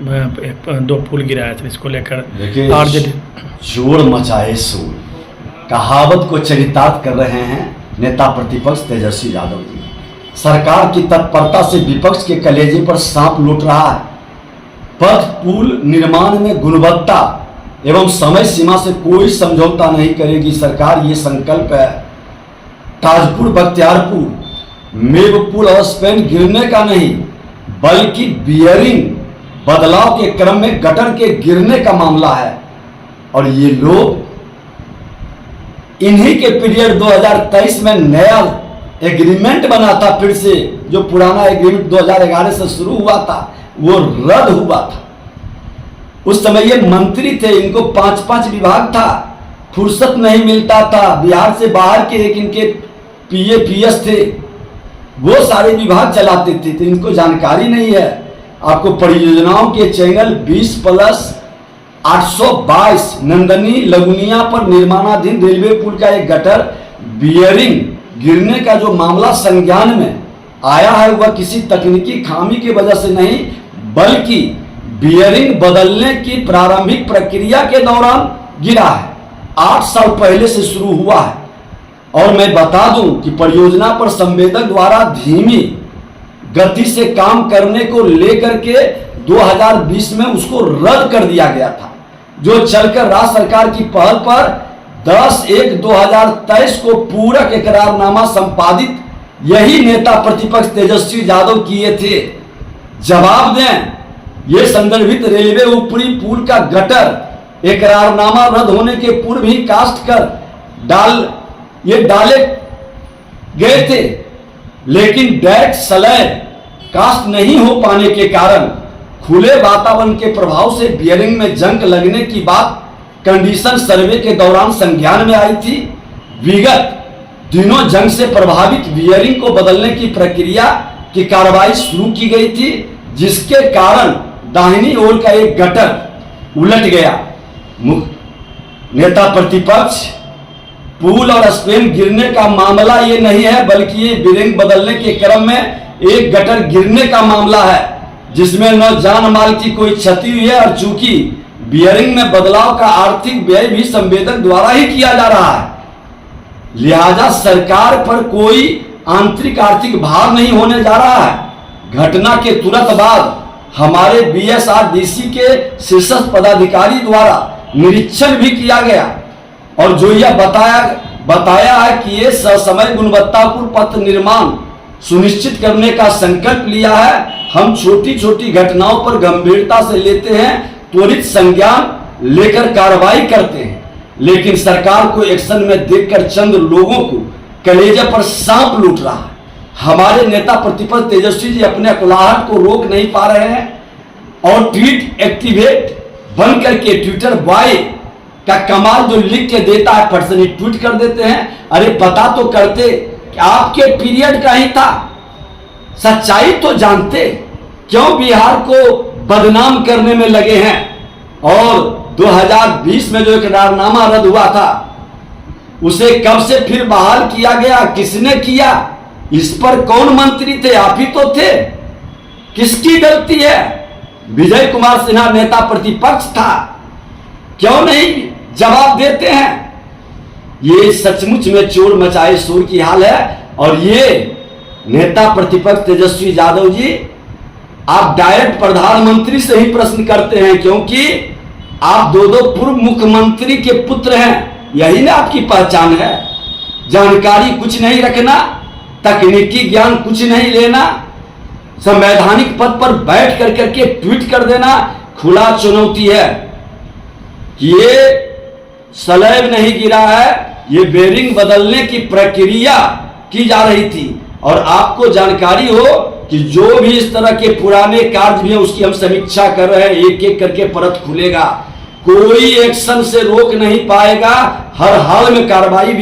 दो पुल गिराया था, इसको लेकर देखिए, शोर मचाए शोर कहावत को चरितार्थ कर रहे हैं नेता प्रतिपक्ष तेजस्वी यादव जी। सरकार की तत्परता से विपक्ष के कलेजे पर सांप लूट रहा है। पथ पुल निर्माण में गुणवत्ता एवं समय सीमा से कोई समझौता नहीं करेगी सरकार, ये संकल्प है। ताजपुर बख्तियारपुर मेव पुल और स्पेन गिरने का नहीं, बल्कि बियरिंग बदलाव के क्रम में गटर के गिरने का मामला है। और ये लोग इन्हीं के पीरियड 2023 में नया एग्रीमेंट बना था, फिर से जो पुराना एग्रीमेंट 2011 से शुरू हुआ था वो रद्द हुआ था। उस समय ये मंत्री थे, इनको 5-5 विभाग था, फुर्सत नहीं मिलता था। बिहार से बाहर के एक इनके PAPS थे, वो सारे विभाग चलाते थे, तो इनको जानकारी नहीं है। आपको परियोजनाओं के चैनल 20+822 नंदनी लगुनिया पर निर्माणाधीन रेलवे पुल का एक गटर बियरिंग गिरने का जो मामला संज्ञान में आया है, वह किसी तकनीकी खामी की वजह से नहीं, बल्कि बियरिंग बदलने की प्रारंभिक प्रक्रिया के दौरान गिरा है। 8 साल पहले से शुरू हुआ है। और मैं बता दूं कि परियोजना पर संवेदक द्वारा धीमी गति से काम करने को लेकर के 2020 में उसको रद्द कर दिया गया था, जो चलकर राज्य सरकार की पहल पर 10/1/2023 को पूरक इकरारनामा संपादित यही नेता प्रतिपक्ष तेजस्वी यादव किए थे। जवाब दें, ये संदर्भित रेलवे ऊपरी पुल का गटर इकरारनामा रद्द होने के पूर्व ही कास्ट कर डाले गए थे, लेकिन डायरेक्ट स्लैब कास्ट नहीं हो पाने के कारण खुले वातावरण के प्रभाव से बियरिंग में जंग लगने की बात कंडीशन सर्वे के दौरान संज्ञान में आई थी। विगत दिनों जंग से प्रभावित बियरिंग को बदलने की प्रक्रिया की कार्रवाई शुरू की गई थी, जिसके कारण दाहिनी ओर का एक गटर उलट गया। नेता प्रतिपक्ष, पुल और स्पेन गिरने का मामला ये नहीं है, बल्कि ये बियरिंग बदलने के क्रम में एक गटर गिरने का मामला है, जिसमें न जान माल की कोई क्षति हुई है। और चूंकि बियरिंग में बदलाव का आर्थिक व्यय भी संवेदक द्वारा ही किया जा रहा है, लिहाजा सरकार पर कोई आंतरिक आर्थिक भार नहीं होने जा रहा है। घटना के तुरंत बाद हमारे BSRDC के शीर्ष पदाधिकारी द्वारा निरीक्षण भी किया गया और जो यह बताया है कि ये ससमय गुणवत्तापूर्ण पथ निर्माण सुनिश्चित करने का संकल्प लिया है। हम छोटी छोटी घटनाओं पर गंभीरता से लेते हैं, त्वरित संज्ञान लेकर कार्रवाई करते हैं, लेकिन सरकार को एक्शन में देखकर चंद लोगों को कलेजे पर सांप लूट रहा है। हमारे नेता प्रतिपक्ष तेजस्वी जी अपने अकुलाहट को रोक नहीं पा रहे हैं और ट्वीट एक्टिवेट बन करके ट्विटर बॉय का कमाल जो लिख के देता है, फट से ट्वीट कर देते हैं। अरे पता तो करते कि आपके पीरियड का ही था, सच्चाई तो जानते, क्यों बिहार को बदनाम करने में लगे हैं। और 2020 में जो इकरारनामा रद्द हुआ था, उसे कब से फिर बहाल किया गया, किसने किया, इस पर कौन मंत्री थे? आप ही तो थे। किसकी गलती है? विजय कुमार सिन्हा नेता प्रतिपक्ष था, क्यों नहीं जवाब देते हैं? ये सचमुच में चोर मचाए शोर की हाल है। और ये नेता प्रतिपक्ष तेजस्वी यादव जी, आप डायरेक्ट प्रधानमंत्री से ही प्रश्न करते हैं, क्योंकि आप दो पूर्व मुख्यमंत्री के पुत्र हैं। यही ना आपकी पहचान है। जानकारी कुछ नहीं रखना, तकनीकी ज्ञान कुछ नहीं लेना, संवैधानिक पद पर बैठ कर करके ट्वीट कर देना। खुला चुनौती है कि ये स्लैब नहीं गिरा है, ये बेरिंग बदलने की प्रक्रिया की जा रही थी। और आपको जानकारी हो कि जो भी इस तरह के पुराने कार्य भी हैं, उसकी हम समीक्षा कर रहे हैं। एक एक करके परत खुलेगा, कोई एक्शन से रोक नहीं पाएगा, हर हाल में कार्रवाई भी